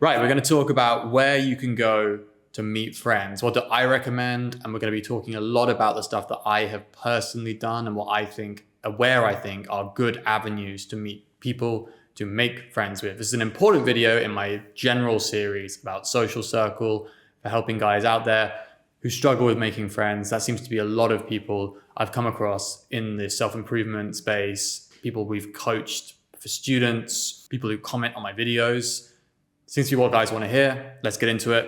Right, we're going to talk about where you can go to meet friends. What do I recommend? And we're going to be talking a lot about the stuff that I have personally done and what I think, where I think are good avenues to meet people, to make friends with. This is an important video in my general series about social circle, for helping guys out there who struggle with making friends. That seems to be a lot of people I've come across in the self-improvement space, people we've coached for students, people who comment on my videos. Seems to be what guys want to hear. Let's get into it.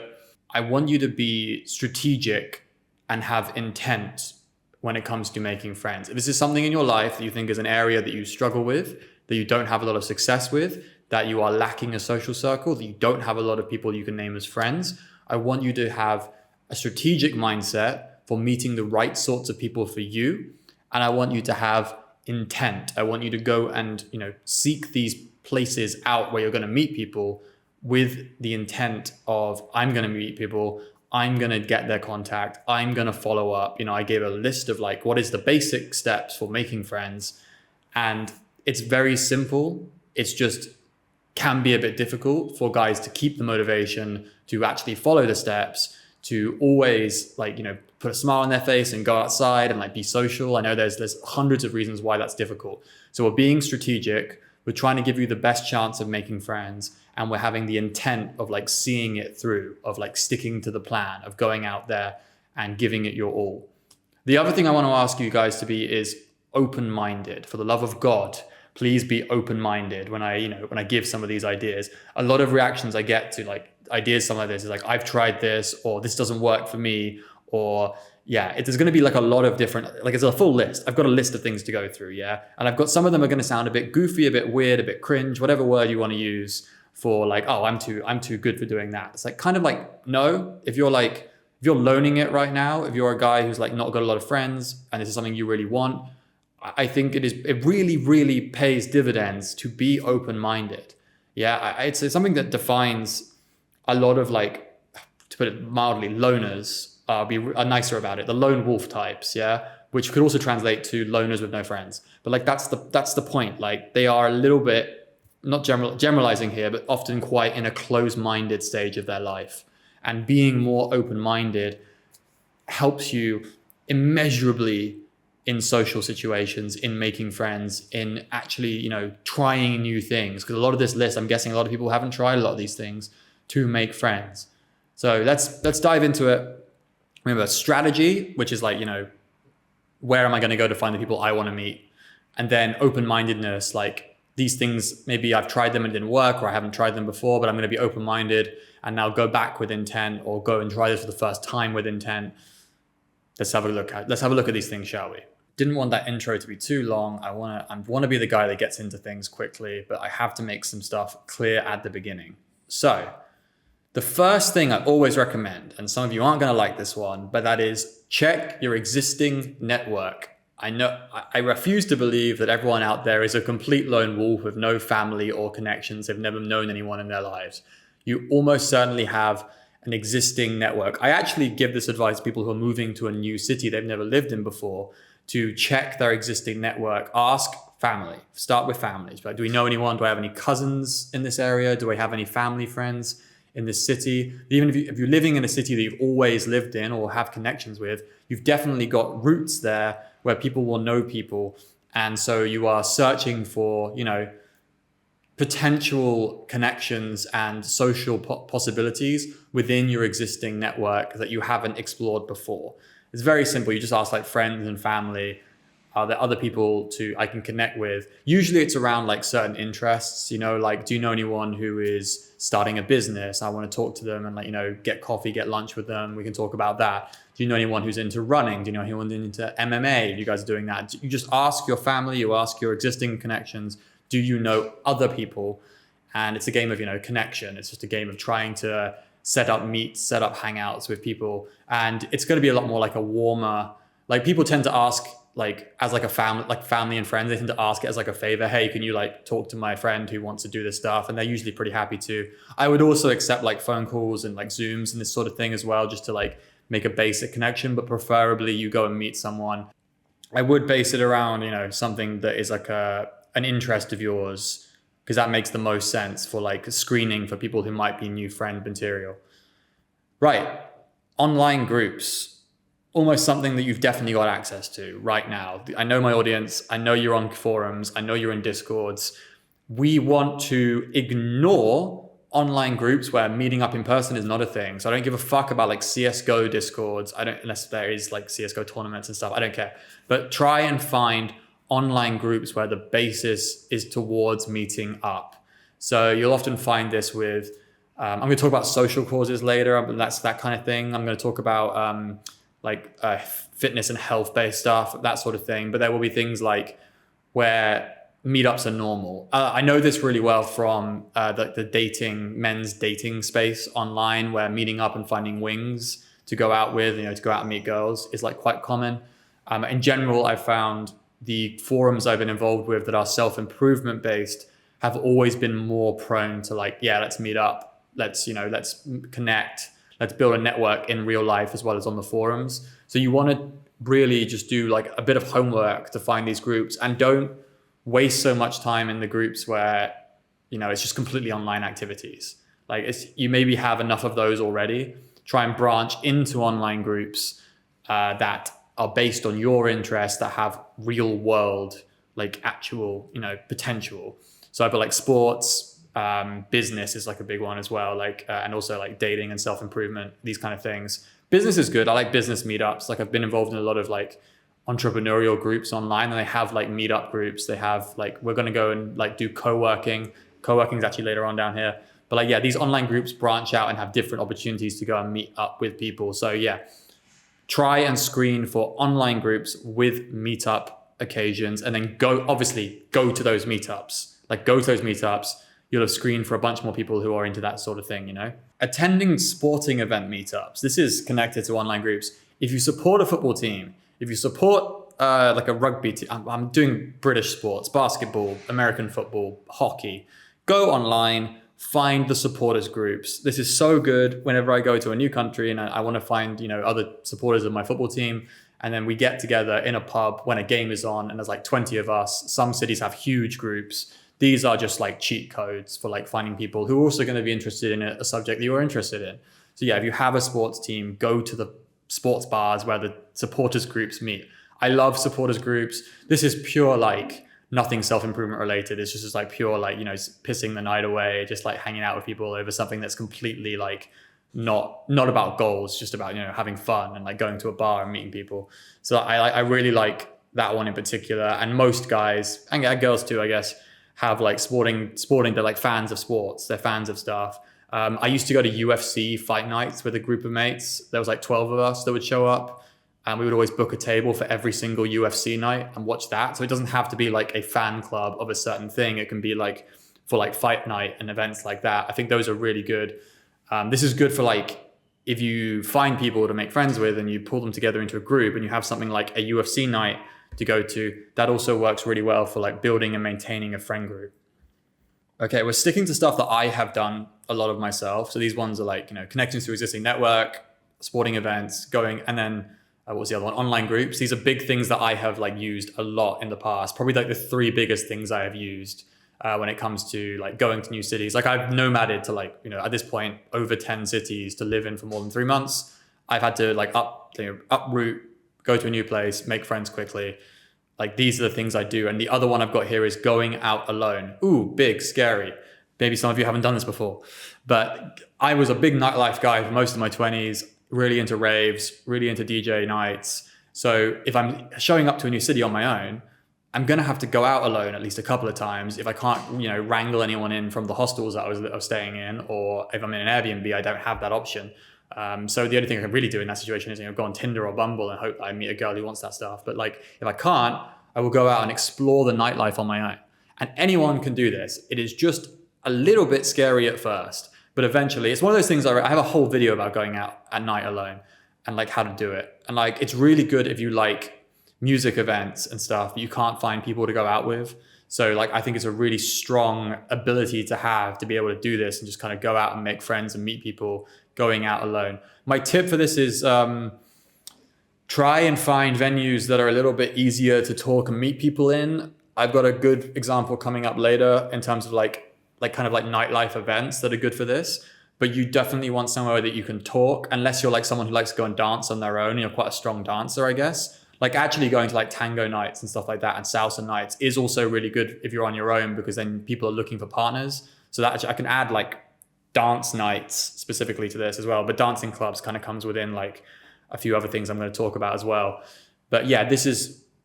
I want you to be strategic and have intent when it comes to making friends. If this is something in your life that you think is an area that you struggle with, that you don't have a lot of success with, that you are lacking a social circle, that you don't have a lot of people you can name as friends, I want you to have a strategic mindset for meeting the right sorts of people for you. And I want you to have intent. I want you to go and, seek these places out where you're going to meet people with the intent of, I'm going to meet people, I'm going to get their contact, I'm going to follow up. I gave a list of what is the basic steps for making friends. And it's very simple. It's just can be a bit difficult for guys to keep the motivation to actually follow the steps, to always put a smile on their face and go outside and be social. I know there's hundreds of reasons why that's difficult. So we're being strategic. We're trying to give you the best chance of making friends, and we're having the intent of seeing it through, of sticking to the plan, of going out there and giving it your all. The other thing I want to ask you guys to be is open-minded. For the love of God, please be open-minded when I give some of these ideas. A lot of reactions I get to ideas, something like this is I've tried this, or this doesn't work for me, or there's going to be a lot of different, it's a full list. I've got a list of things to go through. And I've got some of them are going to sound a bit goofy, a bit weird, a bit cringe, whatever word you want to use for I'm too good for doing that. It's no, if you're loaning it right now, if you're a guy who's not got a lot of friends and this is something you really want, I think it really, really pays dividends to be open-minded. It's something that defines a lot of to put it mildly, loners. Are nicer about it. The lone wolf types, which could also translate to loners with no friends. But that's the point. They are a little bit, not generalizing here, but often quite in a closed-minded stage of their life. And being more open-minded helps you immeasurably in social situations, in making friends, in actually, trying new things. Because a lot of this list, I'm guessing a lot of people haven't tried a lot of these things to make friends. So let's dive into it. Remember, strategy, which is where am I going to go to find the people I want to meet? And then open-mindedness, these things, maybe I've tried them and it didn't work, or I haven't tried them before, but I'm going to be open-minded and now go back with intent, or go and try this for the first time with intent. Let's have a look at these things, shall we? Didn't want that intro to be too long. I want to be the guy that gets into things quickly, but I have to make some stuff clear at the beginning. So the first thing I always recommend, and some of you aren't going to like this one, but that is check your existing network. I refuse to believe that everyone out there is a complete lone wolf with no family or connections. They've never known anyone in their lives. You almost certainly have an existing network. I actually give this advice to people who are moving to a new city they've never lived in before, to check their existing network. Ask family. Start with families. Do we know anyone? Do I have any cousins in this area? Do I have any family friends in this city? Even if you're living in a city that you've always lived in or have connections with, you've definitely got roots there where people will know people. And so you are searching for, potential connections and social possibilities within your existing network that you haven't explored before. It's very simple. You just ask friends and family, are there other people I can connect with? Usually it's around certain interests, do you know anyone who is starting a business? I want to talk to them and get coffee, get lunch with them. We can talk about that. Do you know anyone who's into running? Do you know anyone into MMA? You guys are doing that. You just ask your family, you ask your existing connections, do you know other people? And it's a game of, connection. It's just a game of trying to set up meets, set up hangouts with people. And it's going to be a lot more a warmer, people tend to ask as a family, family and friends, they tend to ask it as a favor. Hey, can you talk to my friend who wants to do this stuff? And they're usually pretty happy to. I would also accept phone calls and Zooms and this sort of thing as well, just to make a basic connection, but preferably you go and meet someone. I would base it around, something that is an interest of yours. because that makes the most sense for like screening for people who might be new friend material. Right. Online groups, almost something that you've definitely got access to right now. I know my audience. I know you're on forums. I know you're in Discords. We want to ignore online groups where meeting up in person is not a thing. So I don't give a fuck about like CSGO Discords. I don't, unless there is like CSGO tournaments and stuff. I don't care. But try and find online groups where the basis is towards meeting up. So you'll often find this with, I'm going to talk about social causes later, but that's that kind of thing. I'm going to talk about fitness and health-based stuff, that sort of thing. But there will be things like where meetups are normal. I know this really well from the men's dating space online, where meeting up and finding wings to go out with, to go out and meet girls is like quite common. In general, I've found the forums I've been involved with that are self-improvement based have always been more prone to like, yeah, let's meet up. Let's connect. Let's build a network in real life as well as on the forums. So you want to really just do like a bit of homework to find these groups, and don't waste so much time in the groups where, it's just completely online activities. Like you maybe have enough of those already. Try and branch into online groups that are based on your interests, that have real world, like actual, potential. So I've got like sports, business is like a big one as well. Like, and also like dating and self-improvement, these kind of things. Business is good. I like business meetups. Like I've been involved in a lot of like entrepreneurial groups online, and they have like meetup groups. They have like, we're going to go and like do co-working. Co-working is actually later on down here. But like, yeah, these online groups branch out and have different opportunities to go and meet up with people. So yeah, try and screen for online groups with meetup occasions, and then go to those meetups. Like go to those meetups. You'll have screened for a bunch more people who are into that sort of thing, Attending sporting event meetups. This is connected to online groups. If you support a football team, if you support like a rugby team, I'm doing British sports, basketball, American football, hockey, go online, find the supporters groups. This is so good whenever I go to a new country and I want to find, other supporters of my football team. And then we get together in a pub when a game is on, and there's like 20 of us. Some cities have huge groups. These are just like cheat codes for like finding people who are also going to be interested in a subject that you're interested in. So yeah, if you have a sports team, go to the sports bars where the supporters groups meet. I love supporters groups. This is pure like nothing self-improvement related. It's just like pure like, pissing the night away, just like hanging out with people over something that's completely like not about goals, just about, having fun and like going to a bar and meeting people. So I really like that one in particular. And most guys and girls too, I guess, have like sporting, they're like fans of sports. They're fans of stuff. I used to go to UFC fight nights with a group of mates. There was like 12 of us that would show up, and we would always book a table for every single UFC night and watch that. So it doesn't have to be like a fan club of a certain thing. It can be like for like fight night and events like that. I think those are really good. This is good for like, if you find people to make friends with and you pull them together into a group and you have something like a UFC night to go to, that also works really well for like building and maintaining a friend group. Okay, we're sticking to stuff that I have done a lot of myself. So these ones are like, connections to existing network, sporting events, going, and then what was the other one? Online groups. These are big things that I have like used a lot in the past. Probably like the three biggest things I have used when it comes to like going to new cities. Like I've nomaded to like, at this point, over 10 cities to live in for more than 3 months. I've had to like uproot, go to a new place, make friends quickly. Like these are the things I do. And the other one I've got here is going out alone. Ooh, big, scary. Maybe some of you haven't done this before, but I was a big nightlife guy for most of my 20s, really into raves, really into DJ nights. So if I'm showing up to a new city on my own, I'm going to have to go out alone at least a couple of times. If I can't, wrangle anyone in from the hostels that I was staying in, or if I'm in an Airbnb, I don't have that option. So the only thing I can really do in that situation is, go on Tinder or Bumble and hope I meet a girl who wants that stuff. But like, if I can't, I will go out and explore the nightlife on my own. And anyone can do this. It is just a little bit scary at first, but eventually it's one of those things. I have a whole video about going out at night alone and like how to do it. And like, it's really good if you like music events and stuff, but you can't find people to go out with. So like, I think it's a really strong ability to have, to be able to do this and just kind of go out and make friends and meet people going out alone. My tip for this is try and find venues that are a little bit easier to talk and meet people in. I've got a good example coming up later in terms of like kind of like nightlife events that are good for this. But you definitely want somewhere that you can talk, unless you're like someone who likes to go and dance on their own and you're quite a strong dancer, I guess. Like actually going to like tango nights and stuff like that and salsa nights is also really good if you're on your own, because then people are looking for partners. So that actually, I can add like dance nights specifically to this as well. But dancing clubs kind of comes within like a few other things I'm going to talk about as well. But yeah, that's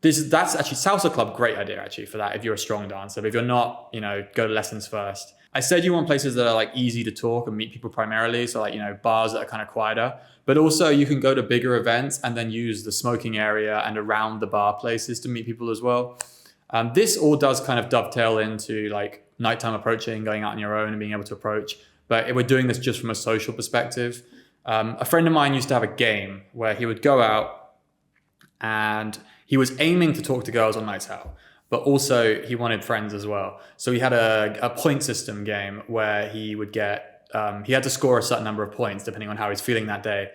actually salsa club, great idea actually for that if you're a strong dancer. But if you're not, go to lessons first. I said you want places that are like easy to talk and meet people primarily. So like, bars that are kind of quieter, but also you can go to bigger events and then use the smoking area and around the bar places to meet people as well. This all does kind of dovetail into like nighttime approaching, going out on your own and being able to approach. But we're doing this just from a social perspective. A friend of mine used to have a game where he would go out and he was aiming to talk to girls on nights out, but also he wanted friends as well. So he had a point system game where he would he had to score a certain number of points depending on how he's feeling that day.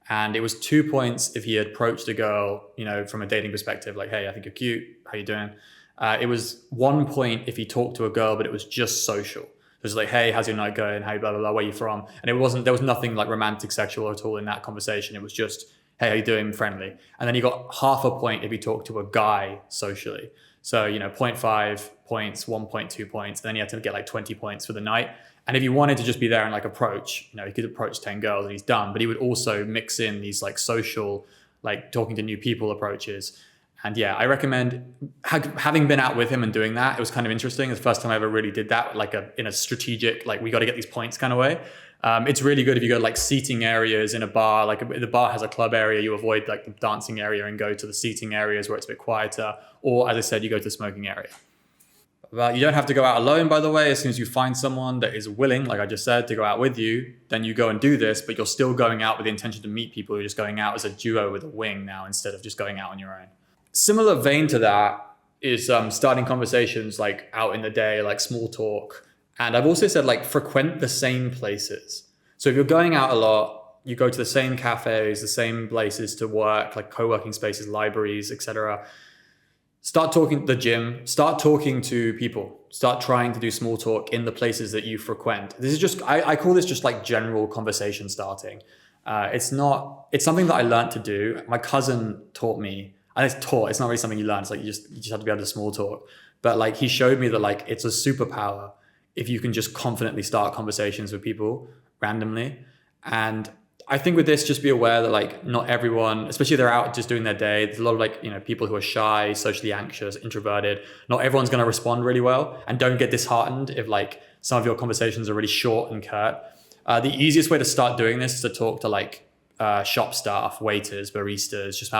And it was 2 points if he approached a girl, from a dating perspective, like, hey, I think you're cute, how you doing? It was 1 point if he talked to a girl, but it was just social. It was like, hey, how's your night going? How blah, blah, blah, where you from? And there was nothing like romantic, sexual at all in that conversation. It was just, hey, how you doing? Friendly. And then he got half a point if he talked to a guy socially. So, 0.5 points, 1.2 points. And then he had to get like 20 points for the night. And if he wanted to just be there and like approach, he could approach 10 girls and he's done. But he would also mix in these like social, like talking to new people approaches. And yeah, I recommend having been out with him and doing that. It was kind of interesting. It's the first time I ever really did that, like in a strategic, like we got to get these points kind of way. It's really good if you go to like seating areas in a bar, like if the bar has a club area, you avoid like the dancing area and go to the seating areas where it's a bit quieter. Or as I said, you go to the smoking area. Well, you don't have to go out alone, by the way. As soon as you find someone that is willing, like I just said, to go out with you, then you go and do this, but you're still going out with the intention to meet people. You're just going out as a duo with a wing now instead of just going out on your own. Similar vein to that is starting conversations like out in the day, like small talk. And I've also said like frequent the same places. So if you're going out a lot, you go to the same cafes, the same places to work, like co-working spaces, libraries, etc. Start talking to the gym, start talking to people, start trying to do small talk in the places that you frequent. This is just, I call this just like general conversation starting. It's something that I learned to do. My cousin taught me. It's not really something you learn. It's like you just have to be able to small talk. But like he showed me that like it's a superpower if you can just confidently start conversations with people randomly. And I think with this, just be aware that like not everyone, especially if they're out just doing their day, there's a lot of like, people who are shy, socially anxious, introverted. Not everyone's going to respond really well, and don't get disheartened if like some of your conversations are really short and curt. The easiest way to start doing this is to talk to like shop staff, waiters, baristas, just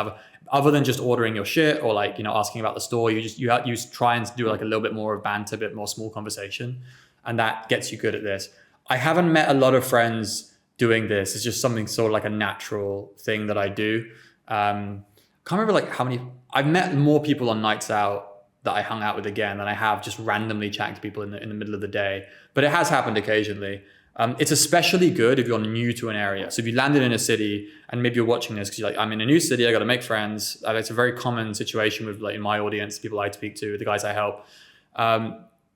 other than just ordering your shit or like, asking about the store, you try and do like a little bit more of banter, a bit more small conversation. And that gets you good at this. I haven't met a lot of friends doing this. It's just something sort of like a natural thing that I do. Can't remember like how many, I've met more people on nights out that I hung out with again than I have just randomly chatting to people in the middle of the day. But it has happened occasionally. It's especially good if you're new to an area. So if you landed in a city and maybe you're watching this because you're like, I'm in a new city, I got to make friends. It's a very common situation with like in my audience, people I speak to, the guys I help,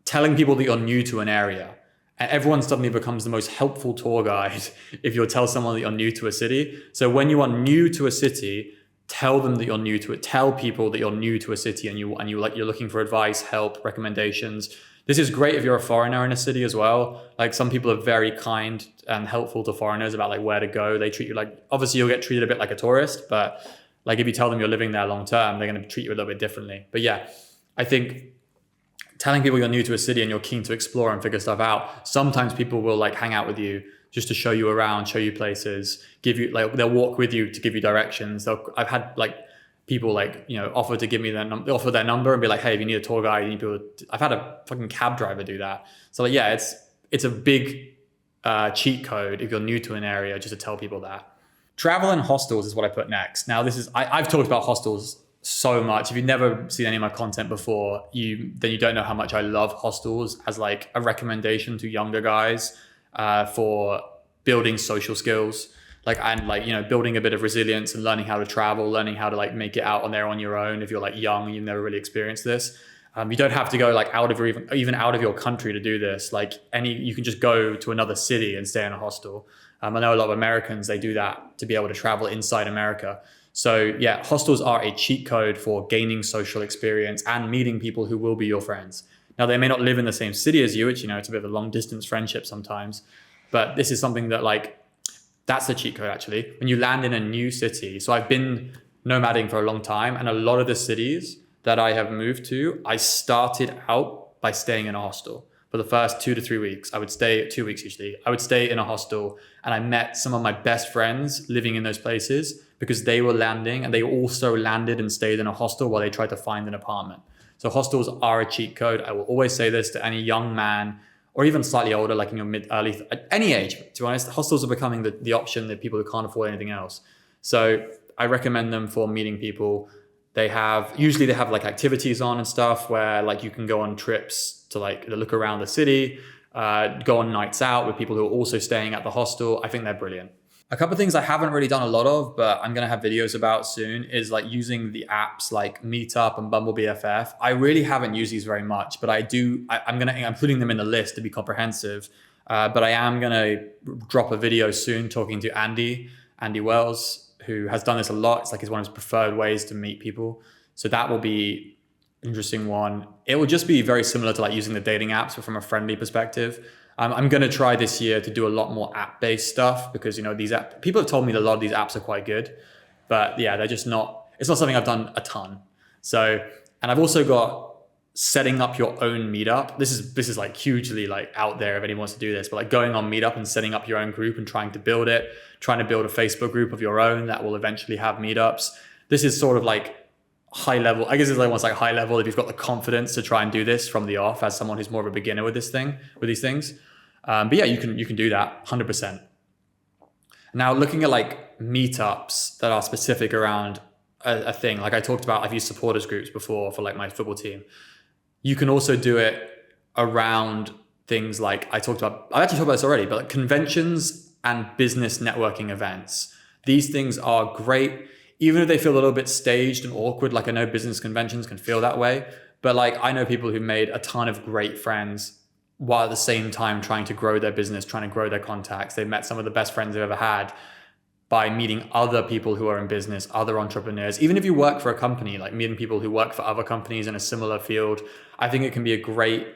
telling people that you're new to an area. And everyone suddenly becomes the most helpful tour guide if you tell someone that you're new to a city. So when you are new to a city, tell them that you're new to it. Tell people that you're new to a city and you're looking for advice, help, recommendations. This is great if you're a foreigner in a city as well. Like some people are very kind and helpful to foreigners about like where to go. They treat you like, obviously you'll get treated a bit like a tourist, but like if you tell them you're living there long term, they're going to treat you a little bit differently. But yeah, I think telling people you're new to a city and you're keen to explore and figure stuff out, sometimes people will like hang out with you just to show you around, show you places, give you like, they'll walk with you to give you directions. I've had like people like, offer to give me offer their number and be like, hey, if you need a tour guide, you need people. I've had a fucking cab driver do that. So like, yeah, it's a big cheat code if you're new to an area, just to tell people that. Travel and hostels is what I put next. Now I've talked about hostels so much. If you've never seen any of my content before, then you don't know how much I love hostels as like a recommendation to younger guys for building social skills, building a bit of resilience and learning how to travel, learning how to like make it out on your own if you're like young and you've never really experienced this. You don't have to go like out of your, even out of your country to do this. Like you can just go to another city and stay in a hostel. I know a lot of Americans, they do that to be able to travel inside America. So yeah, hostels are a cheat code for gaining social experience and meeting people who will be your friends. Now they may not live in the same city as you, which, it's a bit of a long distance friendship sometimes, but this is something that that's the cheat code actually. When you land in a new city, so I've been nomading for a long time, and a lot of the cities that I have moved to, I started out by staying in a hostel. For the first 2 to 3 weeks, I would stay 2 weeks usually. I would stay in a hostel, and I met some of my best friends living in those places because they were landing, and they also landed and stayed in a hostel while they tried to find an apartment. So hostels are a cheat code. I will always say this to any young man, or even slightly older, like in your early, at any age, to be honest. Hostels are becoming the option that people who can't afford anything else. So I recommend them for meeting people. Usually they have like activities on and stuff where like you can go on trips to like look around the city, go on nights out with people who are also staying at the hostel. I think they're brilliant. A couple of things I haven't really done a lot of, but I'm going to have videos about soon, is like using the apps like Meetup and Bumble BFF. I really haven't used these very much, but I'm putting them in the list to be comprehensive. But I am going to drop a video soon talking to Andy Wells, who has done this a lot. It's like one of his preferred ways to meet people. So that will be an interesting one. It will just be very similar to like using the dating apps, but from a friendly perspective. I'm going to try this year to do a lot more app-based stuff because, people have told me that a lot of these apps are quite good, but yeah, it's not something I've done a ton. So, and I've also got setting up your own meetup. This is like hugely like out there if anyone wants to do this, but like going on Meetup and setting up your own group and trying to build a Facebook group of your own that will eventually have meetups. This is sort of like high level. I guess it's almost like high level if you've got the confidence to try and do this from the off as someone who's more of a beginner with these things. But yeah, you can do that 100%. Now, looking at like meetups that are specific around a thing, like I talked about, I've used supporters groups before for like my football team. You can also do it around things like I've actually talked about this already, but like conventions and business networking events. These things are great, even if they feel a little bit staged and awkward. Like I know business conventions can feel that way, but like I know people who've made a ton of great friends while at the same time trying to grow their business, trying to grow their contacts. They've met some of the best friends they've ever had by meeting other people who are in business, other entrepreneurs. Even if you work for a company, like meeting people who work for other companies in a similar field, I think it can be a great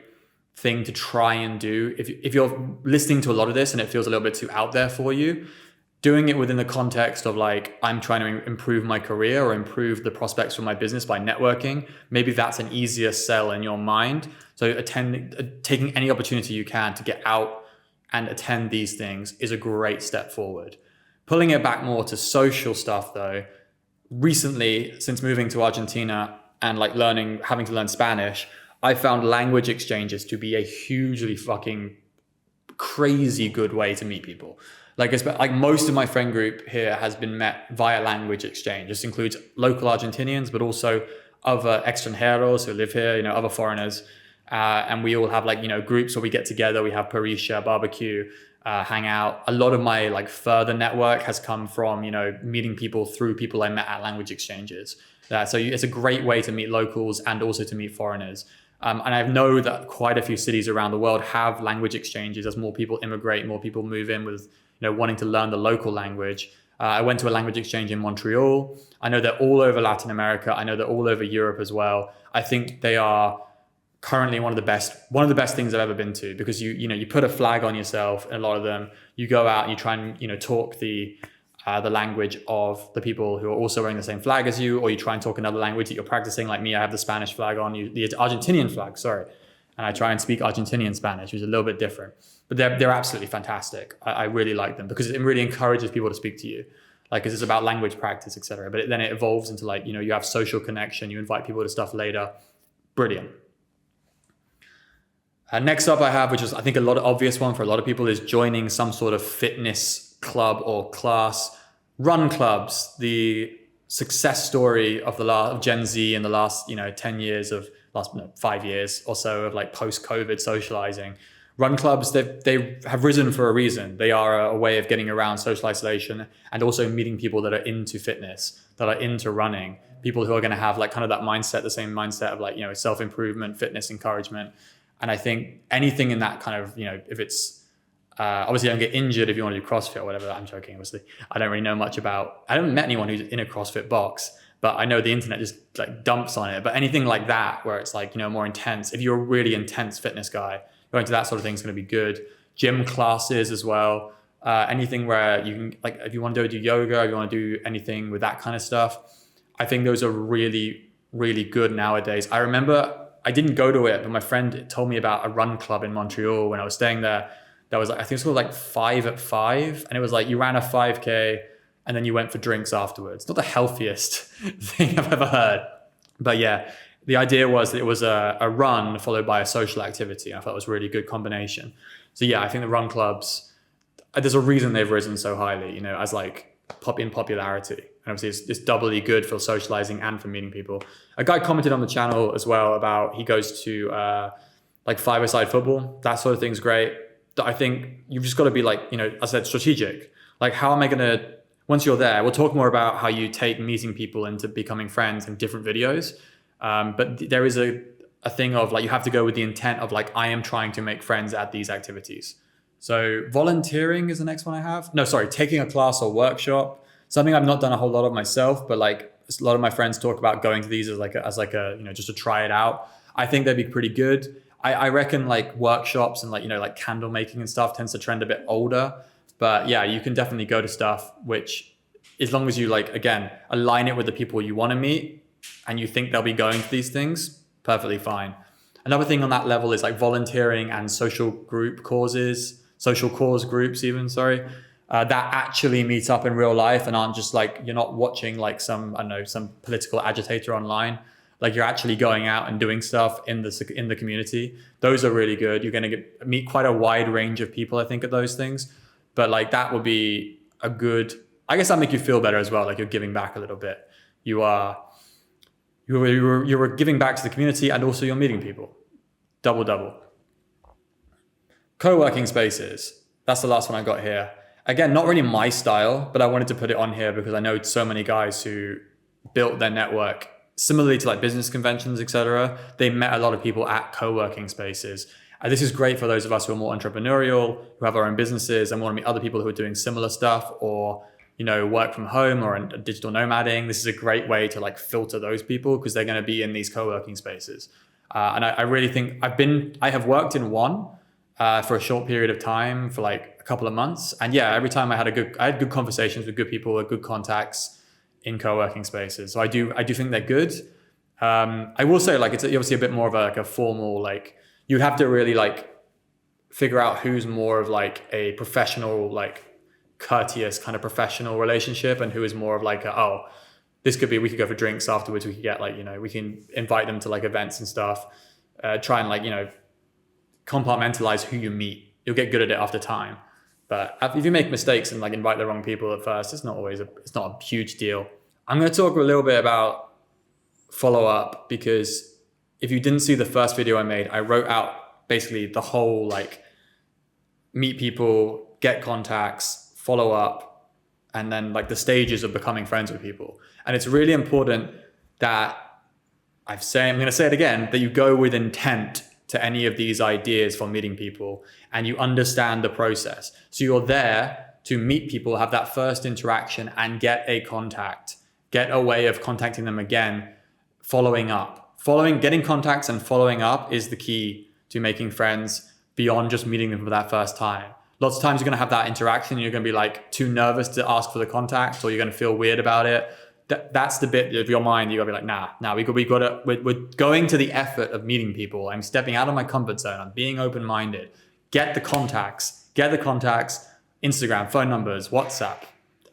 thing to try and do. If you're listening to a lot of this and it feels a little bit too out there for you, doing it within the context of like, I'm trying to improve my career or improve the prospects for my business by networking, maybe that's an easier sell in your mind. So taking any opportunity you can to get out and attend these things is a great step forward. Pulling it back more to social stuff though, recently, since moving to Argentina and like having to learn Spanish, I found language exchanges to be a hugely fucking crazy good way to meet people. Like most of my friend group here has been met via language exchange. This includes local Argentinians, but also other extranjeros who live here, other foreigners. And we all have groups where we get together, we have parisha, barbecue, hang out. A lot of my further network has come from, meeting people through people I met at language exchanges. So it's a great way to meet locals and also to meet foreigners. And I know that quite a few cities around the world have language exchanges as more people immigrate, more people move in with, wanting to learn the local language. I went to a language exchange in Montreal. I know they're all over Latin America. I know they're all over Europe as well. I think they are currently one of the best things I've ever been to, because you put a flag on yourself. A lot of them, you go out and you try and talk the language of the people who are also wearing the same flag as you, or you try and talk another language that you're practicing. Like me, I have the Spanish flag on, the Argentinian flag, sorry, and I try and speak Argentinian Spanish, which is a little bit different, but they're absolutely fantastic. I really like them because it really encourages people to speak to you, because it's about language practice, etc. But then it evolves into you have social connection, you invite people to stuff later. Brilliant. Next up I have, which is I think a lot of obvious one for a lot of people, is joining some sort of fitness club or class. Run clubs, the success story of Gen Z in the last 10 years of 5 years or so of post-COVID socializing. Run clubs, they have risen for a reason. They are a way of getting around social isolation and also meeting people that are into fitness, that are into running, people who are going to have like kind of that mindset, the same mindset of like, self-improvement, fitness, encouragement. And I think anything in that kind of, if it's, obviously don't get injured if you want to do CrossFit or whatever. I'm joking, obviously. I don't really know much about, I haven't met anyone who's in a CrossFit box, but I know the internet just like dumps on it. But anything like that, where it's like, more intense, if you're a really intense fitness guy, going to that sort of thing is going to be good. Gym classes as well. Anything where you can, like, if you want to do yoga, if you want to do anything with that kind of stuff, I think those are really, really good nowadays. I remember I didn't go to it, but my friend told me about a run club in Montreal when I was staying there. That was, I think it was called like 5 at 5. And it was like you ran a 5K and then you went for drinks afterwards. Not the healthiest thing I've ever heard. But yeah, the idea was that it was a run followed by a social activity. I thought it was a really good combination. So yeah, I think the run clubs, there's a reason they've risen so highly, as like in popularity. And obviously it's doubly good for socializing and for meeting people. A guy commented on the channel as well about he goes to like five-a-side football. That sort of thing's great. I think you've just got to be like, as I said, strategic. Like, how am I going to, once you're there, we'll talk more about how you take meeting people into becoming friends in different videos. But there is a thing of like, you have to go with the intent of like, I am trying to make friends at these activities. So volunteering is the next one I have. No, sorry, taking a class or workshop. Something I've not done a whole lot of myself, but like a lot of my friends talk about going to these as like a just to try it out. I think they'd be pretty good. I reckon like workshops and like candle making and stuff tends to trend a bit older, but yeah, you can definitely go to stuff which, as long as you like, again, align it with the people you want to meet and you think they'll be going to these things, perfectly fine. Another thing on that level is like volunteering and social cause groups even, that actually meet up in real life and aren't just like, you're not watching like some political agitator online. Like you're actually going out and doing stuff in the community. Those are really good. You're going to meet quite a wide range of people, I think, at those things. But like that would be a good, I guess that'll make you feel better as well. Like you're giving back a little bit. You're giving back to the community and also you're meeting people. Double. Co-working spaces. That's the last one I got here. Again, not really my style, but I wanted to put it on here because I know so many guys who built their network similarly to like business conventions, etc. They met a lot of people at co-working spaces. And this is great for those of us who are more entrepreneurial, who have our own businesses and want to meet other people who are doing similar stuff or, work from home or digital nomading. This is a great way to like filter those people because they're going to be in these co-working spaces. And I really think I have worked in one for a short period of time for like a couple of months. And yeah, every time I had good conversations with good people, with good contacts in co-working spaces. So I do think they're good. I will say like, it's obviously a bit more of a formal, like you'd have to really like figure out who's more of like a professional, like courteous kind of professional relationship and who is more of like, this could be, we could go for drinks afterwards. We could get like, we can invite them to like events and stuff, try and like, compartmentalize who you meet. You'll get good at it after time. But if you make mistakes and like invite the wrong people at first, it's not a huge deal. I'm going to talk a little bit about follow up because if you didn't see the first video I made, I wrote out basically the whole like meet people, get contacts, follow up, and then like the stages of becoming friends with people. And it's really important that I'm going to say it again, that you go with intent to any of these ideas for meeting people and you understand the process. So you're there to meet people, have that first interaction and get a contact, get a way of contacting them again, following up. Getting contacts and following up is the key to making friends beyond just meeting them for that first time. Lots of times you're going to have that interaction and you're going to be like too nervous to ask for the contact or you're going to feel weird about it. That's the bit of your mind you gotta be like, nah, we're going to the effort of meeting people. I'm stepping out of my comfort zone. I'm being open-minded. Get the contacts, Instagram, phone numbers, WhatsApp.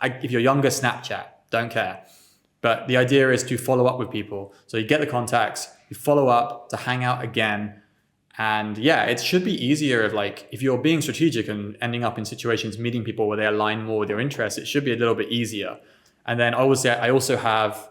If you're younger, Snapchat, don't care. But the idea is to follow up with people. So you get the contacts, you follow up to hang out again. And yeah, it should be easier if you're being strategic and ending up in situations, meeting people where they align more with your interests, it should be a little bit easier. And then obviously I also have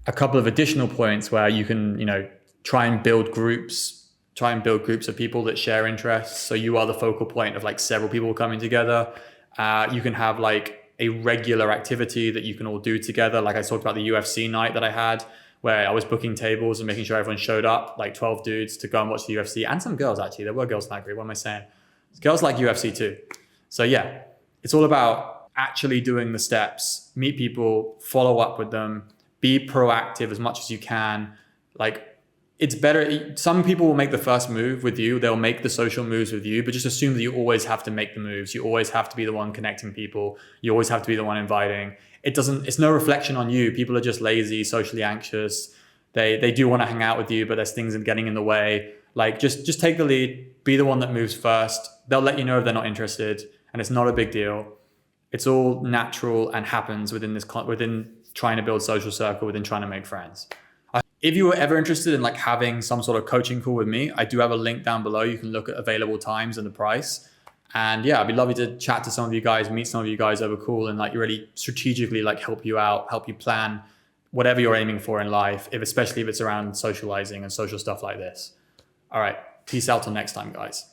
a couple of additional points where you can, try and build groups of people that share interests. So you are the focal point of like several people coming together. You can have like a regular activity that you can all do together. Like I talked about the UFC night that I had, where I was booking tables and making sure everyone showed up, like 12 dudes to go and watch the UFC, and some girls actually. There were girls in that group. What am I saying? Girls like UFC too. So yeah, it's all about actually doing the steps, meet people, follow up with them, be proactive as much as you can. Like, it's better. Some people will make the first move with you. They'll make the social moves with you, but just assume that you always have to make the moves. You always have to be the one connecting people. You always have to be the one inviting. It's no reflection on you. People are just lazy, socially anxious. They do want to hang out with you, but there's things getting in the way. Like, just take the lead, be the one that moves first. They'll let you know if they're not interested, and it's not a big deal. It's all natural and happens within trying to build social circle, within trying to make friends. If you were ever interested in like having some sort of coaching call with me, I do have a link down below. You can look at available times and the price. And yeah, I'd be lovely to chat to some of you guys, meet some of you guys over call, and like really strategically like help you out, help you plan whatever you're aiming for in life, especially if it's around socializing and social stuff like this. All right, peace out till next time, guys.